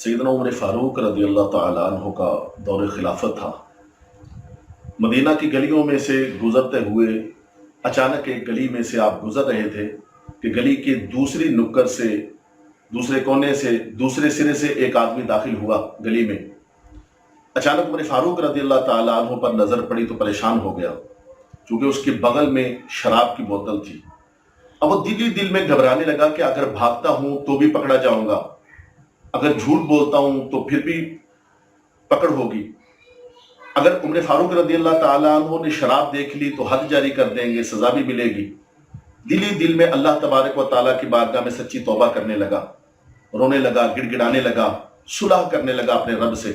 सैयदना उमर फारूक रज़ी अल्लाह तआला अन्हु का दौर खिलाफत था। मदीना की गलियों में से गुजरते हुए अचानक एक गली में से आप गुजर रहे थे कि गली के दूसरी नुक्कड़ से, दूसरे कोने से, दूसरे सिरे से एक आदमी दाखिल हुआ गली में। अचानक उमर फारूक रज़ी अल्लाह तआला अन्हु पर नजर पड़ी तो परेशान हो गया, क्योंकि उसके बगल में शराब की बोतल थी। अब वो दिल में घबराने लगा कि अगर भागता हूं तो भी पकड़ा जाऊंगा, अगर झूठ बोलता हूं तो फिर भी पकड़ होगी, अगर उमर फारूक रज़ी अल्लाह तआला अन्हु ने शराब देख ली तो हद जारी कर देंगे, सजा भी मिलेगी। दिल में अल्लाह तबारक व तआला की बारगाह में सच्ची तौबा करने लगा, रोने लगा, गिड़गिड़ाने लगा, सुलह करने लगा अपने रब से,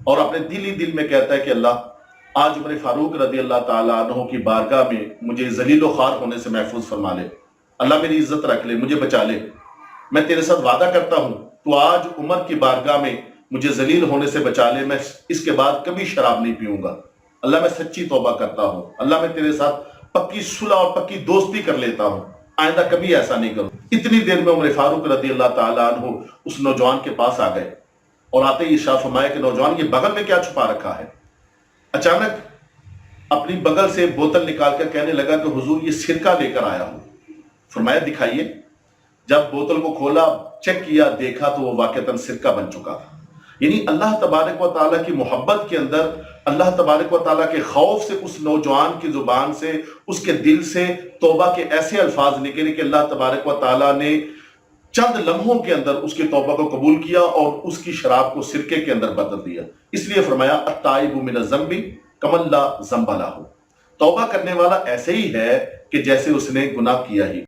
और अपने दिल में कहता है कि अल्लाह, आज उमर फारूक रज़ी अल्लाह तआला अन्हु की बारगाह में मुझे जलीलो ख्वार होने से महफूज फरमा ले। अल्लाह मेरी इज्जत रख ले, मुझे बचा ले। मैं तेरे साथ वादा करता हूं, तो आज उमर की बारगाह में मुझे जलील होने से बचा ले। मैं इसके बाद कभी शराब नहीं पीऊंगा। अल्लाह मैं सच्ची तौबा करता हूं। अल्लाह मैं तेरे साथ पक्की सुलह और पक्की दोस्ती कर लेता हूं, आइंदा कभी ऐसा नहीं करूं। इतनी देर में उमर फारूक रज़ी अल्लाह तआला अन्हु उस नौजवान के पास आ गए, और आते ही इरशाद फरमाया कि नौजवान, ये बगल में क्या छुपा रखा है? अचानक अपनी बगल से बोतल निकाल कर कहने लगा कि हुजूर, ये सिरका लेकर आया हूं। फरमाया दिखाइए। जब बोतल को खोला, चेक किया, देखा तो वो वाकईतन सिरका बन चुका था। यानी अल्लाह तबारक व तआला की मोहब्बत के अंदर, अल्लाह तबारक व तआला के खौफ से उस नौजवान की जुबान से, उसके दिल से तौबा के ऐसे अल्फाज निकले कि अल्लाह तबारक व तआला ने चंद लम्हों के अंदर उसकी तौबा को कबूल किया और उसकी शराब को सिरके के अंदर बदल दिया। इसलिए फरमाया अत्ताइबु मिनज़ ज़ंबि कमन ला ज़ंब लहू। तौबा करने वाला ऐसे ही है कि जैसे उसने गुनाह किया ही।